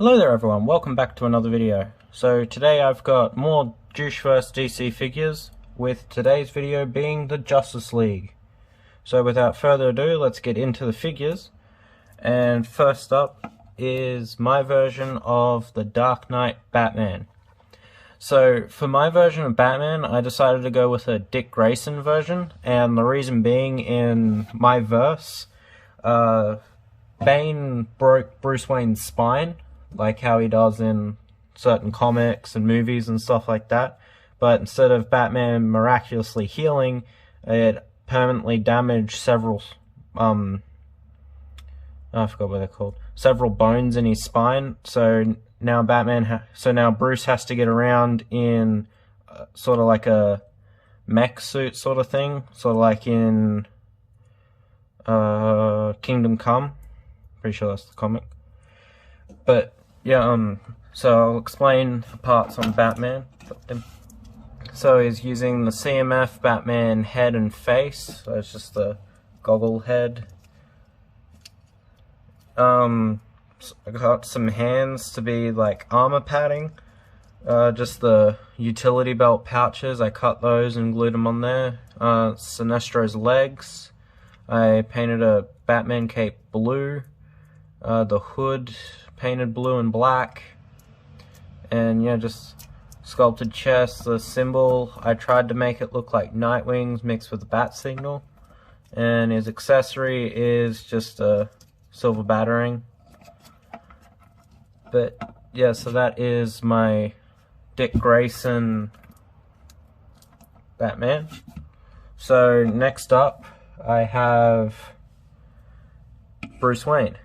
Hello there everyone, welcome back to another video. So today I've got more Jooshverse DC figures, with today's video being the Justice League. So without further ado, let's get into the figures. And first up is my version of the Dark Knight Batman. So for my version of Batman, I decided to go with a Dick Grayson version, and the reason being, in my verse, Bane broke Bruce Wayne's spine, like how he does in certain comics and movies and stuff like that. But instead of Batman miraculously healing, it permanently damaged several, I forgot what they're called, several bones in his spine. So now now Bruce has to get around in sort of like a mech suit sort of thing, sort of like in Kingdom Come. Pretty sure that's the comic. But yeah, so I'll explain the parts on Batman. So he's using the CMF Batman head and face. So it's just the goggle head. I got some hands to be like armor padding. Just the utility belt pouches, I cut those and glued them on there. Sinestro's legs, I painted a Batman cape blue. The hood painted blue and black, and yeah, just sculpted chest. The symbol, I tried to make it look like Nightwing's mixed with the bat signal, and his accessory is just a silver batarang. But yeah, so that is my Dick Grayson Batman. So next up I have Bruce Wayne,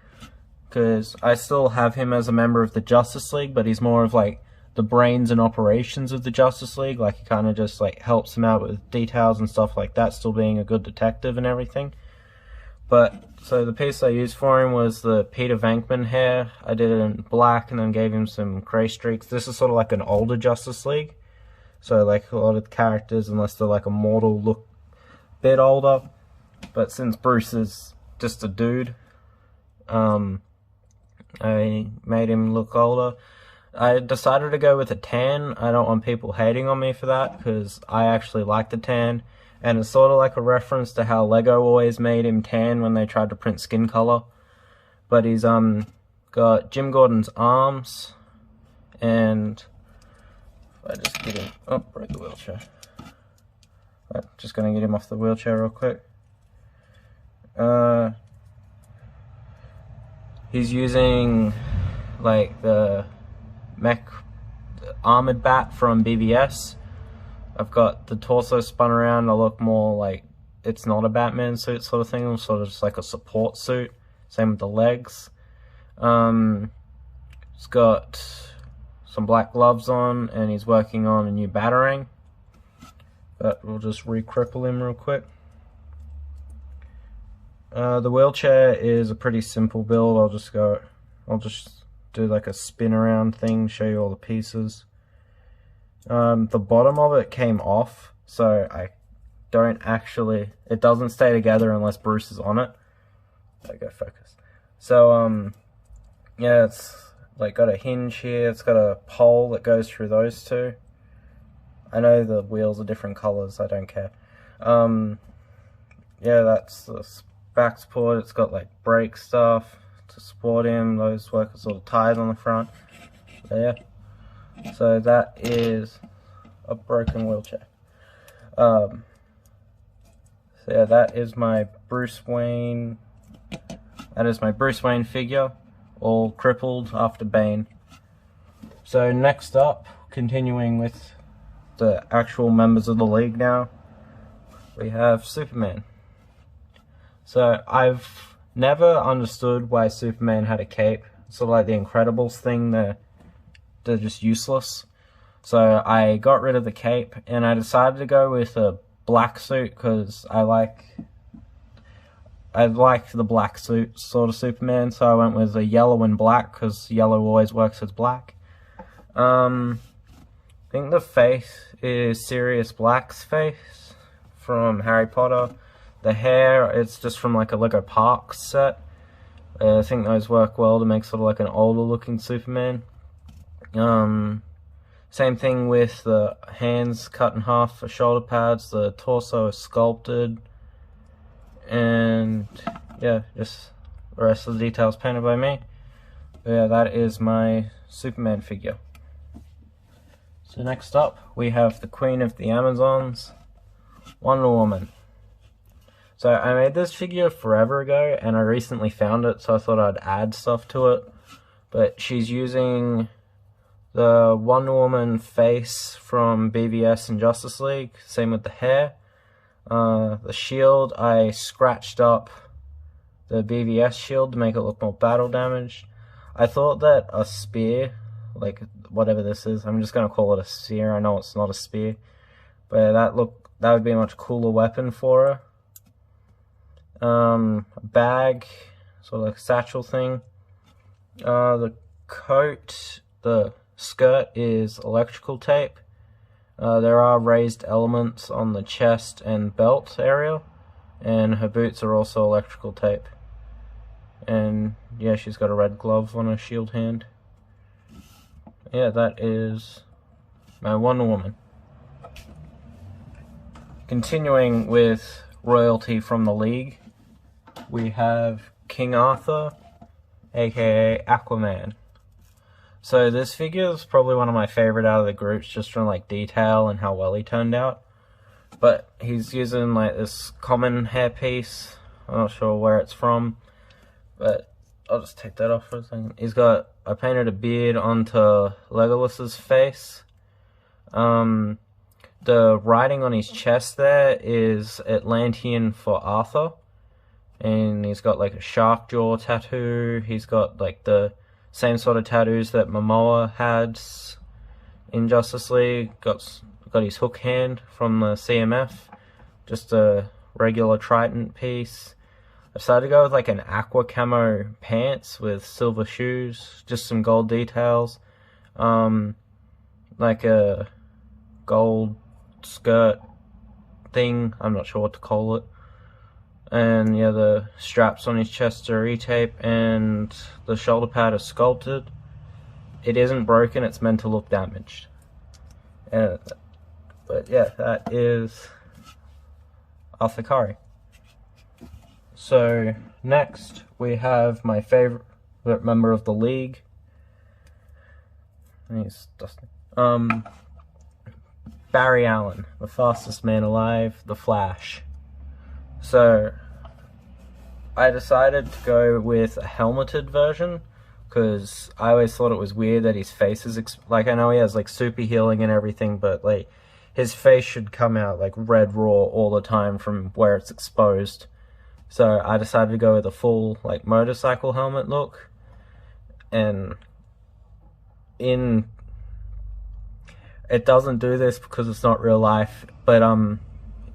because I still have him as a member of the Justice League, but he's more of like the brains and operations of the Justice League. Like, he kind of just like helps him out with details and stuff like that, still being a good detective and everything. But so the piece I used for him was the Peter Venkman hair. I did it in black and then gave him some gray streaks. This is sort of like an older Justice League, so like a lot of the characters, unless they're like immortal, look a bit older. But since Bruce is just a dude, I made him look older. I decided to go with a tan. I don't want people hating on me for that, because I actually like the tan. And it's sort of like a reference to how Lego always made him tan when they tried to print skin color. But he's got Jim Gordon's arms, and if I just get him, oh, broke the wheelchair. Right, just gonna get him off the wheelchair real quick. He's using like the mech armored bat from BVS. I've got the torso spun around. I look more like it's not a Batman suit sort of thing. It's sort of just like a support suit. Same with the legs. He's got some black gloves on, and he's working on a new batarang. But we'll just re-cripple him real quick. The wheelchair is a pretty simple build. I'll just do like a spin around thing, show you all the pieces. The bottom of it came off, so it doesn't stay together unless Bruce is on it. There we go, focus. So, yeah, it's like got a hinge here, it's got a pole that goes through those two. I know the wheels are different colors, I don't care. Yeah, that's the back support. It's got like brake stuff to support him. Those work as little tires on the front. There. So that is a broken wheelchair. So yeah, that is my Bruce Wayne. That is my Bruce Wayne figure, all crippled after Bane. So next up, continuing with the actual members of the League now, we have Superman. So I've never understood why Superman had a cape. Sort of like the Incredibles thing, they're just useless. So I got rid of the cape, and I decided to go with a black suit, because I like the black suit sort of Superman. So I went with a yellow and black, because yellow always works as black. I think the face is Sirius Black's face from Harry Potter. The hair, it's just from like a Lego Parks set. I think those work well to make sort of like an older looking Superman. Same thing with the hands cut in half for shoulder pads, the torso is sculpted, and yeah, just the rest of the details painted by me. But yeah, that is my Superman figure. So next up, we have the Queen of the Amazons, Wonder Woman. So I made this figure forever ago, and I recently found it, so I thought I'd add stuff to it. But she's using the Wonder Woman face from BVS and Justice League, same with the hair. The shield, I scratched up the BVS shield to make it look more battle damaged. I thought that a spear, like whatever this is, I'm just going to call it a spear, I know it's not a spear, but that would be a much cooler weapon for her. A bag, sort of like a satchel thing. The coat, the skirt is electrical tape. There are raised elements on the chest and belt area, and her boots are also electrical tape. And yeah, she's got a red glove on her shield hand. Yeah, that is my Wonder Woman. Continuing with royalty from the League, we have King Arthur, aka Aquaman. So this figure is probably one of my favorite out of the groups, just from like detail and how well he turned out. But he's using like this common hairpiece. I'm not sure where it's from, but I'll just take that off for a second. I painted a beard onto Legolas's face. The writing on his chest there is Atlantean for Arthur. And he's got like a shark jaw tattoo. He's got like the same sort of tattoos that Momoa had in Justice League. Got his hook hand from the CMF. Just a regular Triton piece. I decided to go with like an aqua camo pants with silver shoes. Just some gold details. Like a gold skirt thing. I'm not sure what to call it. And yeah, the straps on his chest are E-tape, and the shoulder pad is sculpted. It isn't broken, it's meant to look damaged. But yeah, that is Arthur Curry. So next we have my favorite member of the League. He's dusty. Barry Allen, the fastest man alive, the Flash. So I decided to go with a helmeted version, because I always thought it was weird that his face is, like, I know he has like super healing and everything, but like his face should come out like red raw all the time from where it's exposed. So I decided to go with a full like motorcycle helmet look. And it doesn't do this because it's not real life, but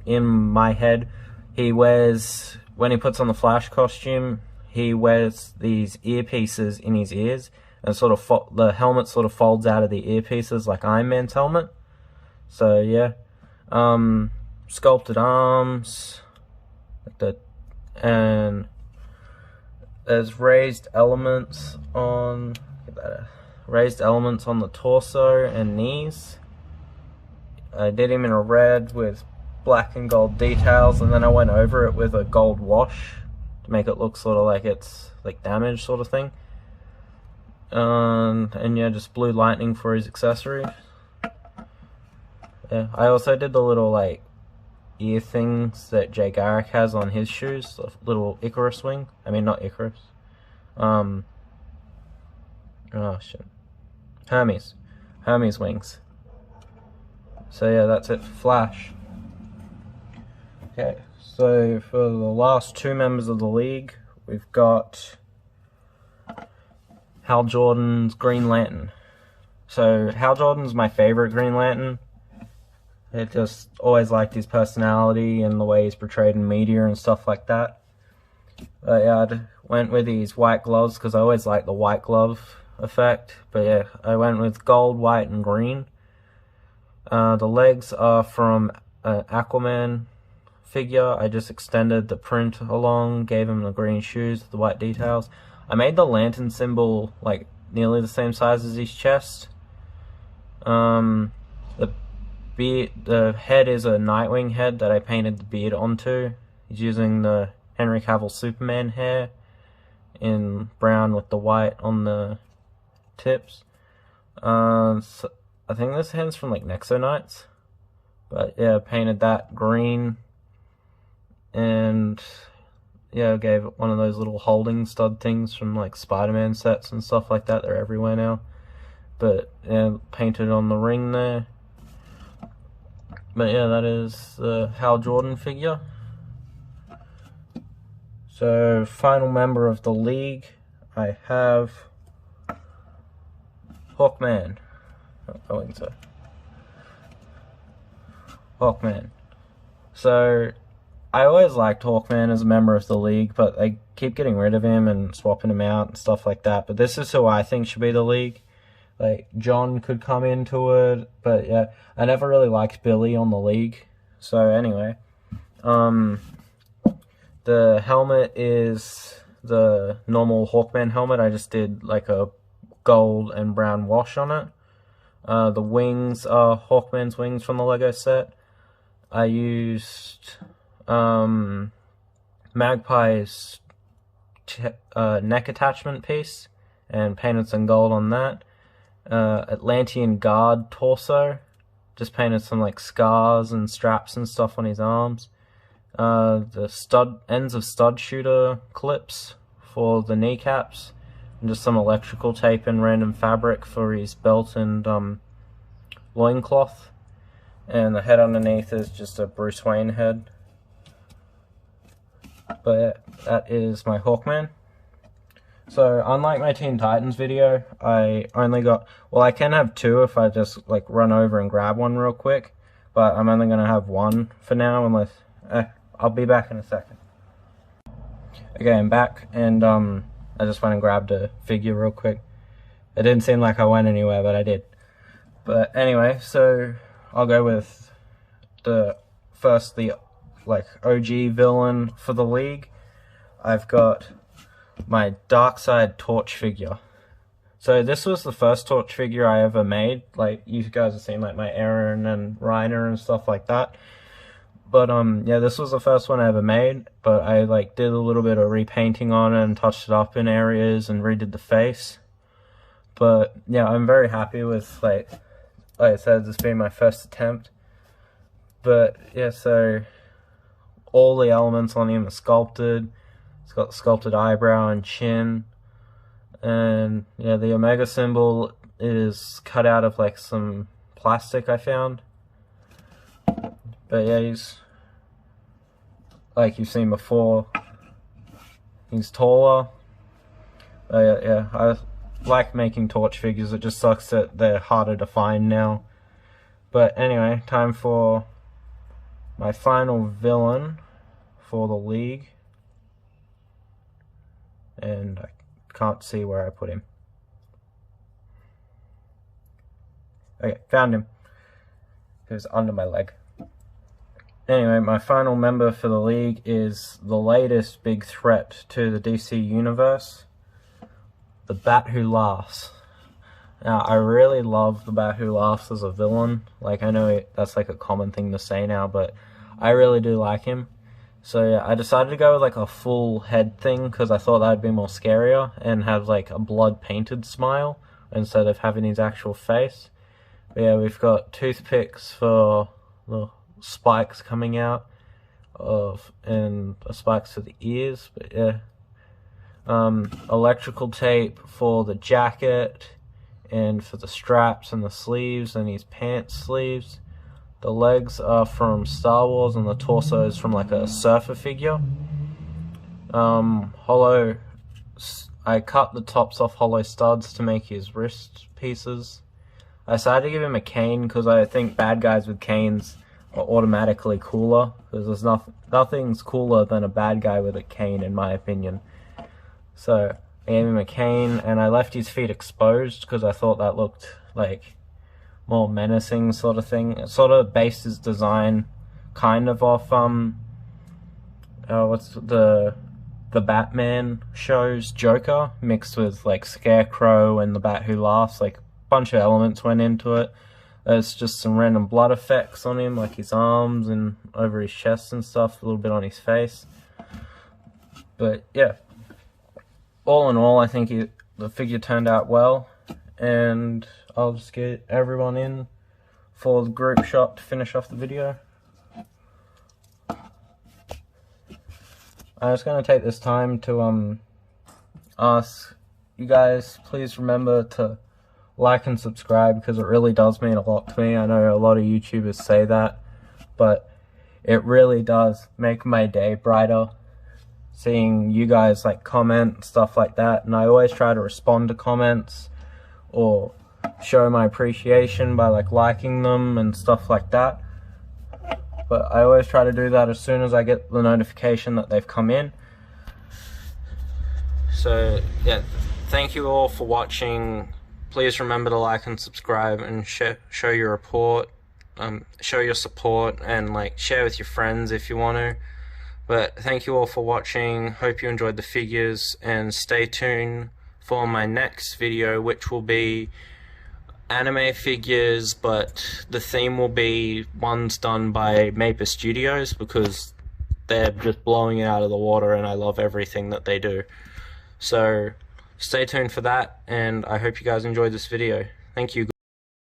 in my head, he wears, when he puts on the Flash costume, he wears these earpieces in his ears, and sort of the helmet sort of folds out of the earpieces like Iron Man's helmet. So yeah, sculpted arms, like that, and there's raised elements on the torso and knees. I did him in a red with black and gold details, and then I went over it with a gold wash to make it look sort of like it's like damaged sort of thing. And yeah, just blue lightning for his accessories. Yeah, I also did the little like ear things that Jay Garrick has on his shoes, the little Icarus wing. I mean, not Icarus. Oh shit. Hermes wings. So yeah, that's it for Flash. Okay, so for the last two members of the League, we've got Hal Jordan's Green Lantern. So Hal Jordan's my favorite Green Lantern. I just always liked his personality and the way he's portrayed in media and stuff like that. But yeah, I went with these white gloves because I always liked the white glove effect. But yeah, I went with gold, white, and green. The legs are from an Aquaman figure. I just extended the print along, gave him the green shoes with the white details. I made the lantern symbol like nearly the same size as his chest. The head is a Nightwing head that I painted the beard onto. He's using the Henry Cavill Superman hair in brown with the white on the tips. So I think this hand's from like Nexo Knights, but yeah, painted that green, and yeah, I gave it one of those little holding stud things from like Spider-Man sets and stuff like that. They're everywhere now. But yeah, painted on the ring there. But yeah, that is the Hal Jordan figure. So, final member of the League, I have Hawkman. I think so. Hawkman. So, I always liked Hawkman as a member of the League, but they keep getting rid of him and swapping him out and stuff like that. But this is who I think should be the League. Like, John could come into it, but yeah, I never really liked Billy on the League. So, anyway, the helmet is the normal Hawkman helmet. I just did like a gold and brown wash on it. The wings are Hawkman's wings from the Lego set. I used Magpie's neck attachment piece and painted some gold on that. Atlantean guard torso, just painted some like scars and straps and stuff on his arms. The ends of stud shooter clips for the kneecaps, and just some electrical tape and random fabric for his belt and loincloth. And the head underneath is just a Bruce Wayne head. But that is my Hawkman. So, unlike my Teen Titans video, I only got, well, I can have two if I just like run over and grab one real quick, but I'm only going to have one for now, unless, I'll be back in a second. Okay, I'm back, and I just went and grabbed a figure real quick. It didn't seem like I went anywhere, but I did. But anyway, so I'll go with the like OG villain for the League. I've got my Darkseid Torch figure. So this was the first Torch figure I ever made. Like, you guys have seen like my Aaron and Reiner and stuff like that. But yeah, this was the first one I ever made, but I like did a little bit of repainting on it and touched it up in areas and redid the face. But yeah, I'm very happy with like I said, this being my first attempt. But yeah, so all the elements on him are sculpted. It's got the sculpted eyebrow and chin. And yeah, the Omega symbol is cut out of like some plastic I found. But yeah, he's like you've seen before. He's taller. Yeah, I like making Torch figures. It just sucks that they're harder to find now. But anyway, time for my final villain for the League. And I can't see where I put him. Okay, found him. He was under my leg. Anyway, my final member for the League is the latest big threat to the DC Universe. The Bat Who Laughs. Now, I really love the Bat Who Laughs as a villain. Like, I know that's like a common thing to say now, but I really do like him. So yeah, I decided to go with like a full head thing because I thought that would be more scarier and have like a blood painted smile instead of having his actual face. But yeah, we've got toothpicks for the spikes coming out and spikes for the ears. But yeah, electrical tape for the jacket and for the straps and the sleeves and his pants sleeves. The legs are from Star Wars and the torso is from like a surfer figure. I cut the tops off hollow studs to make his wrist pieces. I decided to give him a cane because I think bad guys with canes are automatically cooler. Because there's nothing's cooler than a bad guy with a cane, in my opinion. So I gave him a cane and I left his feet exposed because I thought that looked like more menacing sort of thing. It sort of based his design kind of off what's the the Batman show's Joker mixed with like Scarecrow and the Bat Who Laughs. Like a bunch of elements went into it. There's just some random blood effects on him, like his arms and over his chest and stuff, a little bit on his face. But yeah, all in all, I think the figure turned out well, and I'll just get everyone in for the group shot to finish off the video. I was going to take this time to ask you guys, please remember to like and subscribe, because it really does mean a lot to me. I know a lot of YouTubers say that, but it really does make my day brighter seeing you guys like comment, stuff like that. And I always try to respond to comments or show my appreciation by like liking them and stuff like that. But I always try to do that as soon as I get the notification that they've come in. So yeah, thank you all for watching. Please remember to like and subscribe and show your support, and like share with your friends if you want to. But thank you all for watching. Hope you enjoyed the figures, and stay tuned for my next video, which will be anime figures, but the theme will be ones done by Maper Studios, because they're just blowing it out of the water and I love everything that they do. So stay tuned for that, and I hope you guys enjoyed this video. Thank you.